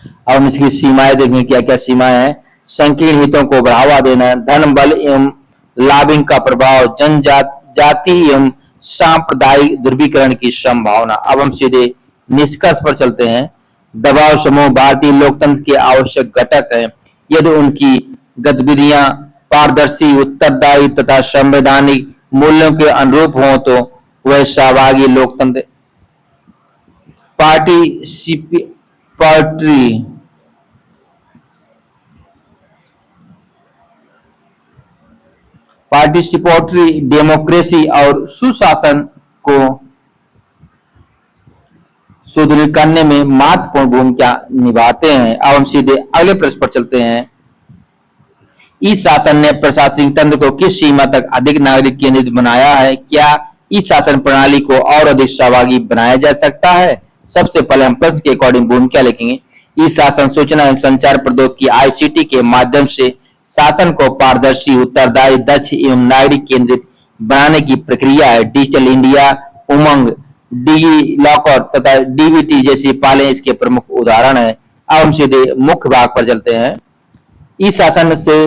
अब हम इसकी सीमाएं देखें, क्या क्या सीमाएं हैं? संकीर्ण हितों को बढ़ावा देना, धन बल एवं लॉबिंग का प्रभाव, जनजाति एवं सांप्रदायिक ध्रुवीकरण की संभावना। अब हम सीधे निष्कर्ष पर चलते हैं। दबाव समूह भारतीय लोकतंत्र के आवश्यक घटक हैं। यदि उनकी गतिविधियां पारदर्शी, उत्तरदायी तथा संवैधानिक मूल्यों के अनुरूप हों तो वह सहभागी लोकतंत्र पार्टिसिपेटरी डेमोक्रेसी और सुशासन को सुदृढ़ करने में महत्वपूर्ण भूमिका निभाते हैं। अब हम सीधे अगले प्रश्न पर चलते हैं। ई शासन ने प्रशासनिक तंत्र को किस सीमा तक अधिक नागरिक केंद्रित बनाया है? क्या ई शासन प्रणाली को और अधिक सहभागी बनाया जा सकता है? सबसे पहले हम प्रश्न के अकॉर्डिंग भूमिका लिखेंगे। ई शासन सूचना एवं संचार प्रौद्योगिकी ICT के माध्यम से शासन को पारदर्शी, उत्तरदायी, दक्ष एवं नागरिक केंद्रित बनाने की प्रक्रिया है। डिजिटल इंडिया, उमंग, डिजी लॉकर तथा DBT जैसी पहलें इसके प्रमुख उदाहरण है। अब हम सीधे मुख्य भाग पर चलते हैं। ई शासन से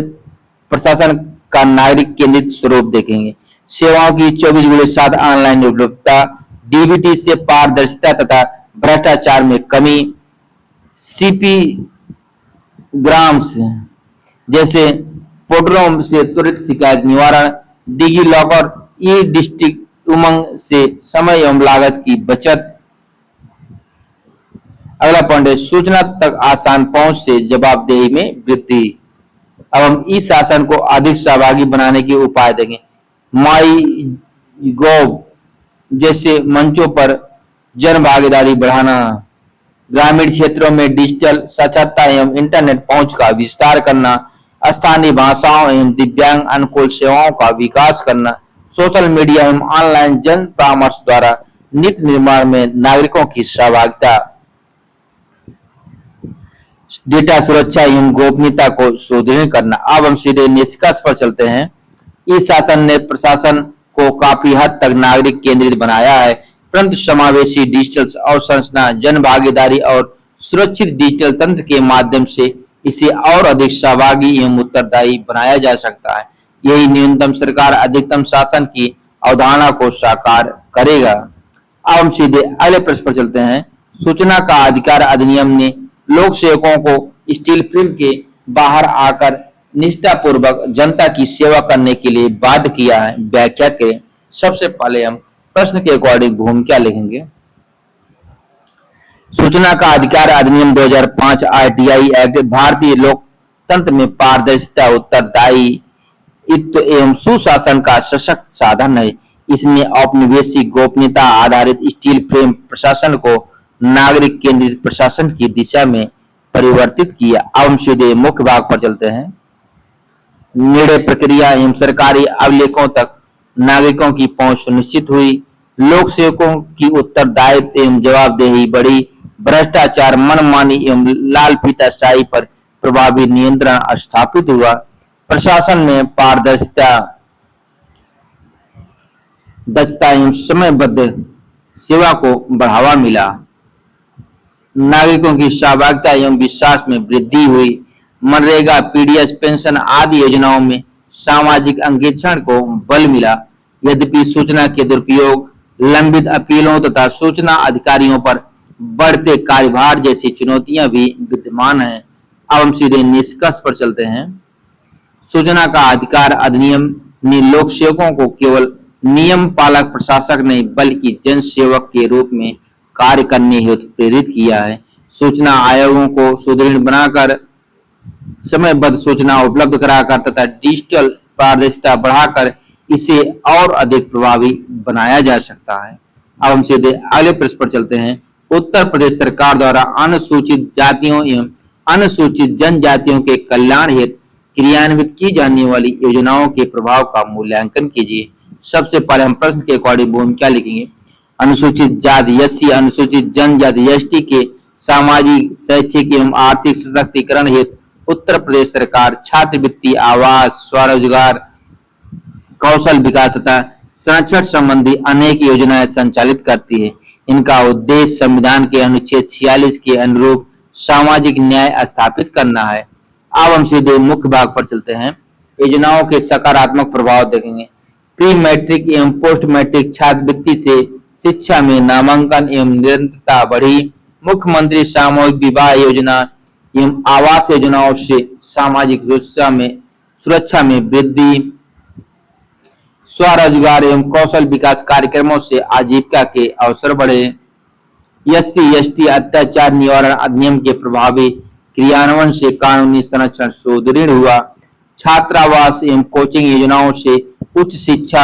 प्रशासन का नागरिक केंद्रित स्वरूप देखेंगे। सेवाओं की 24/7 ऑनलाइन उपलब्धता, DBT से पारदर्शिता तथा भ्रष्टाचार में कमी, CP ग्राम्स जैसे पोर्टलों से त्वरित शिकायत निवारण, डिजी लॉकर, ई डिस्ट्रिक्ट, उमंग से समय एवं लागत की बचत। अगला पॉइंट है सूचना तक आसान पहुंच से जवाबदेही में वृद्धि। अब हम इस शासन को अधिक सहभागी बनाने के उपाय देंगे। MyGov जैसे मंचों पर जन भागीदारी बढ़ाना, ग्रामीण क्षेत्रों में डिजिटल साक्षरता एवं इंटरनेट पहुंच का विस्तार करना, स्थानीय भाषाओं एवं दिव्यांग अनुकूल सेवाओं का विकास करना, सोशल मीडिया एवं ऑनलाइन जन परामर्श द्वारा नीति निर्माण में नागरिकों की सहभागिता, डेटा सुरक्षा एवं गोपनीयता को सुदृढ़ करना। अब हम सीधे निष्कर्ष पर चलते हैं। इस शासन ने प्रशासन को काफी हद तक नागरिक केंद्रित बनाया है, परंतु समावेशी डिजिटल अवसंरचना, जन भागीदारी और सुरक्षित डिजिटल तंत्र के माध्यम से इसे और अधिक सहभागी एवं उत्तरदायी बनाया जा सकता है। यही न्यूनतम सरकार अधिकतम शासन की अवधारणा को साकार करेगा। अब हम सीधे अगले प्रश्न पर चलते हैं। सूचना का अधिकार अधिनियम ने लोक सेवकों को स्टील फ्रेम के बाहर आकर निष्ठापूर्वक जनता की सेवा करने के लिए बाध्य किया है। व्याख्या करें। सबसे पहले हम प्रश्न के अकॉर्डिंग भूमिका लिखेंगे। सूचना का अधिकार अधिनियम 2005 RTI एक्ट भारतीय लोकतंत्र में पारदर्शिता, उत्तरदायित्व एवं सुशासन का सशक्त साधन है। इसने औपनिवेशिक गोपनीयता आधारित स्टील फ्रेम प्रशासन को नागरिक केंद्रित प्रशासन की दिशा में परिवर्तित किया। अब हम सीधे मुख्य भाग पर चलते हैं। निर्णय प्रक्रिया एवं सरकारी अभिलेखों तक नागरिकों की पहुंच सुनिश्चित हुई। लोक सेवकों की उत्तरदायित्व एवं जवाबदेही बढ़ी, भ्रष्टाचार, मनमानी एवं लाल फीताशाही पर प्रभावी नियंत्रण स्थापित हुआ, प्रशासन में पारदर्शिता, दक्षता एवं समयबद्ध सेवा को बढ़ावा मिला, नागरिकों की सहभागिता एवं विश्वास में वृद्धि हुई, मनरेगा, पीडीएस, पेंशन आदि योजनाओं में सामाजिक अंकेक्षण को बल मिला। यद्यपि सूचना के दुरुपयोग, लंबित अपीलों तथा सूचना अधिकारियों पर बढ़ते कार्यभार जैसी चुनौतियां भी विद्यमान हैं। अब हम सीधे निष्कर्ष पर चलते हैं। सूचना का अधिकार अधिनियम ने लोक सेवकों को केवल नियम पालक प्रशासक नहीं बल्कि जन सेवक के रूप में कार्य करने हेतु प्रेरित किया है। सूचना आयोगों को सुदृढ़ बनाकर, समयबद्ध सूचना उपलब्ध कराकर तथा डिजिटल पारदर्शिता बढ़ाकर इसे और अधिक प्रभावी बनाया जा सकता है। अब हम सीधे अगले प्रश्न पर चलते हैं। उत्तर प्रदेश सरकार द्वारा अनुसूचित जातियों एवं अनुसूचित जनजातियों के कल्याण हेतु क्रियान्वित की जाने वाली योजनाओं के प्रभाव का मूल्यांकन कीजिए। सबसे पहले हम प्रश्न के अकॉर्डिंग भूमिका लिखेंगे। अनुसूचित जाति एससी, अनुसूचित जनजाति एसटी के सामाजिक, शैक्षिक एवं आर्थिक सशक्तिकरण हेतु उत्तर प्रदेश सरकार छात्रवृत्ति, आवास, स्वरोजगार, कौशल विकास तथा संरक्षण संबंधी अनेक योजनाएं संचालित करती है। इनका उद्देश्य संविधान के अनुच्छेद 46 के अनुरूप सामाजिक न्याय स्थापित करना है। अब हम सीधे मुख्य भाग पर चलते हैं। योजनाओं के सकारात्मक प्रभाव देखेंगे। प्री मैट्रिक एवं पोस्ट मैट्रिक छात्रवृत्ति से शिक्षा में नामांकन एवं निरंतरता बढ़ी। मुख्यमंत्री सामूहिक विवाह योजना एवं आवास योजनाओं से सामाजिक सुरक्षा में वृद्धि। स्वरोजगार एवं कौशल विकास कार्यक्रमों से आजीविका के अवसर बढ़े। एससी एसटी अत्याचार निवारण अधिनियम के प्रभावी क्रियान्वयन से कानूनी संरक्षण सुदृढ़ हुआ। छात्रावास एवं कोचिंग योजनाओं से उच्च शिक्षा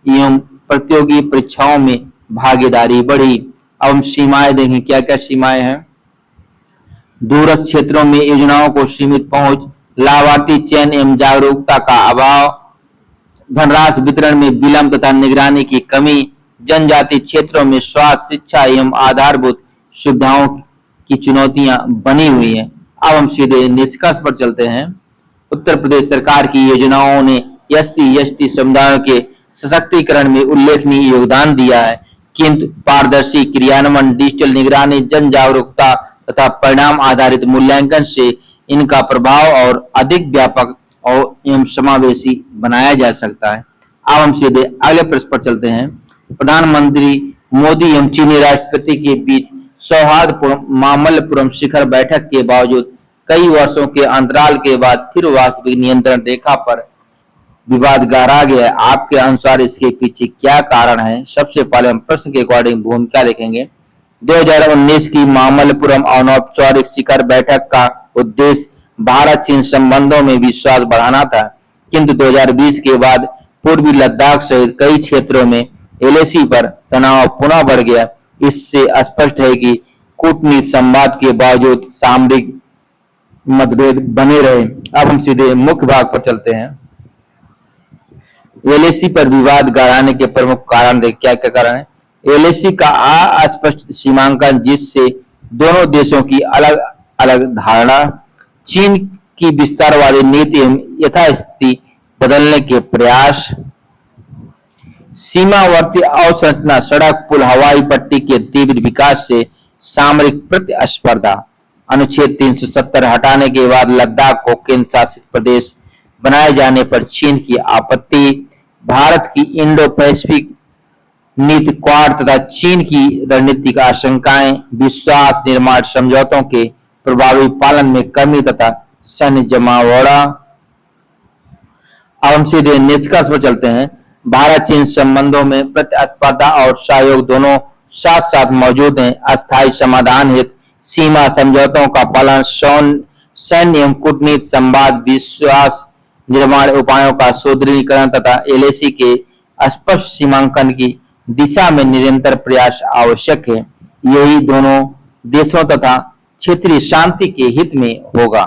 एवं प्रतियोगी परीक्षाओं में भागीदारी बढ़ी। अब हम सीमाएं देखें, क्या क्या सीमाएं हैं। दूरस्थ क्षेत्रों में योजनाओं को सीमित पहुंच, लाभार्थी चयन एवं जागरूकता का अभाव, धनराशि वितरण में विलंब तथा निगरानी की कमी, जनजाति क्षेत्रों में स्वास्थ्य, शिक्षा एवं आधारभूत सुविधाओं की चुनौतियां बनी हुई हैं। अब हम सीधे निष्कर्ष पर चलते हैं। उत्तर प्रदेश सरकार की योजनाओं ने एससी एसटी समुदायों के सशक्तिकरण में उल्लेखनीय योगदान दिया है, किंतु पारदर्शी क्रियान्वयन, डिजिटल निगरानी, जन जागरूकता तथा परिणाम आधारित मूल्यांकन से इनका प्रभाव और अधिक व्यापक और एवं समावेशी बनाया जा सकता है। अब हम सीधे अगले प्रश्न पर चलते हैं। प्रधानमंत्री मोदी एवं चीनी राष्ट्रपति के बीच सौहार्दपूर्ण मामल्लपुरम शिखर बैठक के बावजूद कई वर्षों के अंतराल के बाद फिर वास्तविक नियंत्रण रेखा पर विवाद गहरा गया है। आपके अनुसार इसके पीछे क्या कारण है? सबसे पहले हम प्रश्न के अकॉर्डिंग भूमिका लिखेंगे। 2019 की मामल्लपुरम अनौपचारिक शिखर बैठक का उद्देश्य भारत चीन संबंधों में विश्वास बढ़ाना था, किंतु 2020 के बाद पूर्वी लद्दाख सहित कई क्षेत्रों में एलएसी पर तनाव पुनः बढ़ गया। इससे स्पष्ट है कि कूटनीति संवाद के बावजूद सामरिक मतभेद बने रहे। अब हम सीधे मुख्य भाग पर चलते हैं। एलएसी पर विवाद गहराने के प्रमुख कारण देख, क्या क्या कारण है। एलएसी का अस्पष्ट सीमांकन, जिससे दोनों देशों की अलग अलग धारणा, चीन की विस्तारवादी नीति एवं यथास्थिति बदलने के प्रयास, सीमावर्ती अवसंरचना, सड़क, पुल, हवाई पट्टी के तीव्र विकास से सामरिक प्रतिस्पर्धा, अनुच्छेद 370 हटाने के बाद लद्दाख को केंद्र शासित प्रदेश बनाए जाने पर चीन की आपत्ति, भारत की इंडो पैसिफिक नीति, क्वाड तथा चीन की रणनीतिक आशंकाएं, विश्वास निर्माण समझौतों के प्रभावी पालन में कमी तथा सैन्य जमावड़ा। अब हम सीधे निष्कर्ष पर चलते हैं। भारत चीन संबंधों में प्रतिस्पर्धा और सहयोग दोनों साथ साथ मौजूद हैं। अस्थायी समाधान हेतु सीमा समझौतों का पालन, सैन्य एवं कूटनीति संवाद, विश्वास निर्माण उपायों का सुदृढ़ीकरण तथा एलएसी के स्पष्ट सीमांकन की दिशा में निरंतर प्रयास आवश्यक है। यही दोनों देशों तथा क्षेत्रीय शांति के हित में होगा।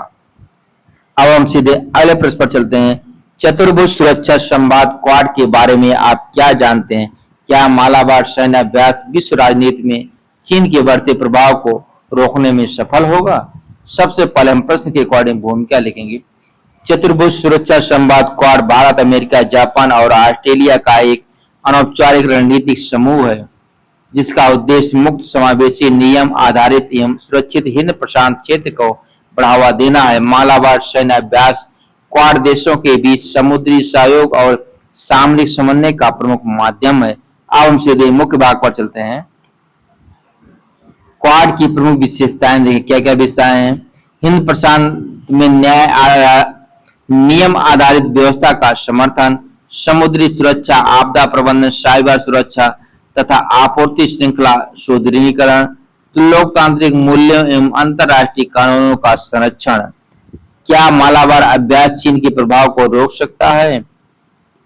अब हम सीधे अगले प्रश्न पर चलते हैं। चतुर्भुज सुरक्षा संवाद क्वाड के बारे में आप क्या जानते हैं? क्या मालाबार सैन्य अभ्यास विश्व राजनीति में चीन के बढ़ते प्रभाव को रोकने में सफल होगा? सबसे पहले हम प्रश्न के अकॉर्डिंग भूमिका लिखेंगे। चतुर्भुज सुरक्षा संवाद क्वाड भारत, अमेरिका, जापान और ऑस्ट्रेलिया का एक अनौपचारिक रणनीतिक समूह है जिसका उद्देश्य मुक्त, समावेशी, नियम आधारित एवं सुरक्षित हिंद प्रशांत क्षेत्र को बढ़ावा देना है। मालाबार सैन्य अभ्यास क्वाड देशों के बीच समुद्री सहयोग और सामरिक समन्वय का प्रमुख माध्यम है। अब हम सीधे मुख्य भाग पर चलते हैं। क्वाड की प्रमुख विशेषताएं देखिए, क्या क्या विशेषताएं हैं। हिंद प्रशांत में नियम आधारित व्यवस्था का समर्थन, समुद्री सुरक्षा, आपदा प्रबंधन, साइबर सुरक्षा तथा आपूर्ति श्रृंखला सुदृढ़ीकरण, लोकतांत्रिक मूल्यों एवं अंतर्राष्ट्रीय कानूनों का संरक्षण। क्या मालाबार अभ्यास चीन के प्रभाव को रोक सकता है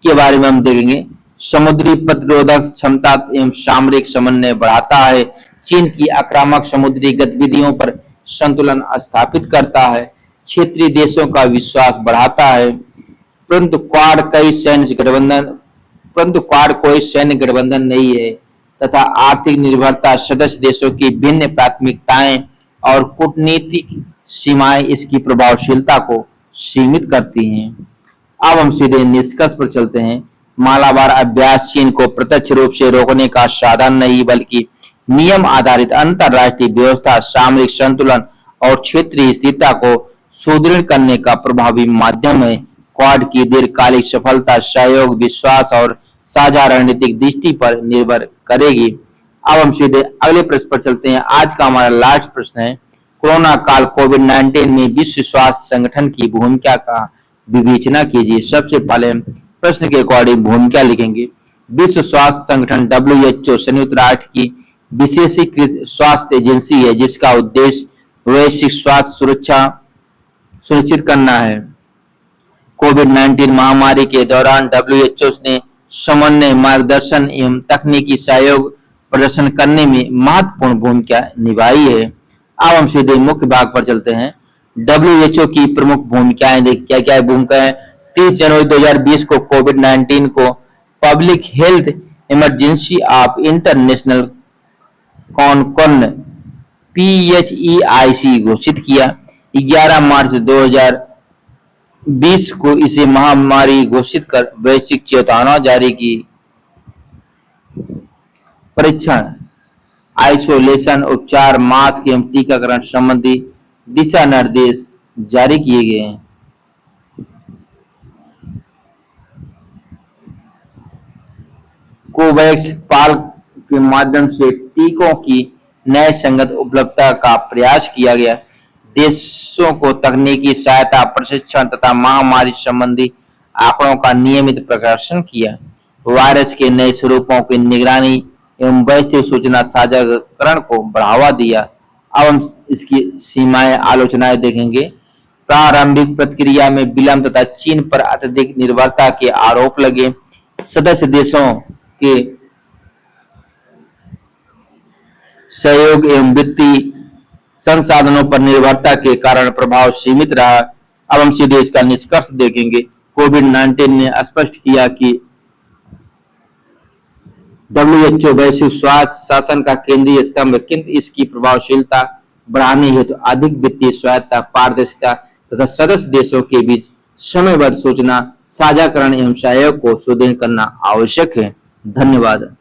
के बारे में हम देखेंगे। समुद्री प्रतिरोधक क्षमता एवं सामरिक समन्वय बढ़ाता है, चीन की आक्रामक समुद्री गतिविधियों पर संतुलन स्थापित करता है, क्षेत्रीय देशों का विश्वास बढ़ाता है। परंतु क्वाड कोई सैन्य गठबंधन नहीं है तथा आर्थिक निर्भरता, सदस्य देशों की भिन्न प्राथमिकताएं और कूटनीतिक सीमाएं इसकी प्रभावशीलता को सीमित करती हैं। अब हम सीधे निष्कर्ष पर चलते हैं। मालाबार अभ्यास चीन को प्रत्यक्ष रूप से रोकने का साधन नहीं बल्कि नियम आधारित अंतर्राष्ट्रीय व्यवस्था, सामरिक संतुलन और क्षेत्रीय स्थिरता को सुदृढ़ करने का प्रभावी माध्यम है। क्वाड की दीर्घकालिक सफलता सहयोग, विश्वास और साझा रणनीतिक दृष्टि पर निर्भर करेगी। अब हम सीधे अगले प्रश्न पर चलते हैं। आज का हमारा लास्ट प्रश्न है, कोरोना काल कोविड-19 में विश्व स्वास्थ्य संगठन की भूमिका का विवेचना कीजिए। सबसे पहले प्रश्न के अकॉर्डिंग भूमिका लिखेंगे। विश्व स्वास्थ्य संगठन WHO संयुक्त राष्ट्र की विशेषीकृत स्वास्थ्य एजेंसी है जिसका उद्देश्य वैश्विक स्वास्थ्य सुरक्षा सुनिश्चित करना है। कोविड-19 महामारी के दौरान WHO ने समन्वय, मार्गदर्शन एवं तकनीकी सहयोग प्रदर्शन करने में महत्वपूर्ण भूमिका निभाई है। अब हम सीधे मुख्य भाग पर चलते हैं। WHO की प्रमुख भूमिकाएं देखिए, क्या क्या भूमिका है। 30 जनवरी 2020 को कोविड-19 को public health emergency of international concern PHEIC घोषित किया। 11 मार्च 2020 को इसे महामारी घोषित कर वैश्विक चेतावनी जारी की। परीक्षण, आइसोलेशन, उपचार, मास्क एवं टीकाकरण संबंधी दिशा निर्देश जारी किए गए हैं। कोवैक्स पाल के माध्यम से टीकों की न्याय संगत उपलब्धता का प्रयास किया गया। देशों को तकनीकी सहायता, प्रशिक्षण तथा महामारी संबंधी आंकड़ों का नियमित प्रकाशन किया। वायरस के नए स्वरूपों की निगरानी एवं वैश्विक सूचना साझाकरण को बढ़ावा दिया। अब हम इसकी सीमाएं, आलोचनाएं देखेंगे। प्रारंभिक प्रतिक्रिया में विलंब तथा चीन पर अत्यधिक निर्भरता के आरोप लगे। सदस्य देशों के सहयोग एवं वित्तीय संसाधनों पर निर्भरता के कारण प्रभाव सीमित रहा। अब हम सीधे इसका निष्कर्ष देखेंगे। कोविड-19 ने स्पष्ट किया कि WHO वैश्विक स्वास्थ्य शासन का केंद्रीय स्तंभ, किंतु इसकी प्रभावशीलता बढ़ाने हेतु अधिक वित्तीय स्वायत्तता, पारदर्शिता तथा सदस्य देशों के बीच समयबद्ध सूचना साझाकरण एवं सहयोग को सुदृढ़ करना आवश्यक है। धन्यवाद।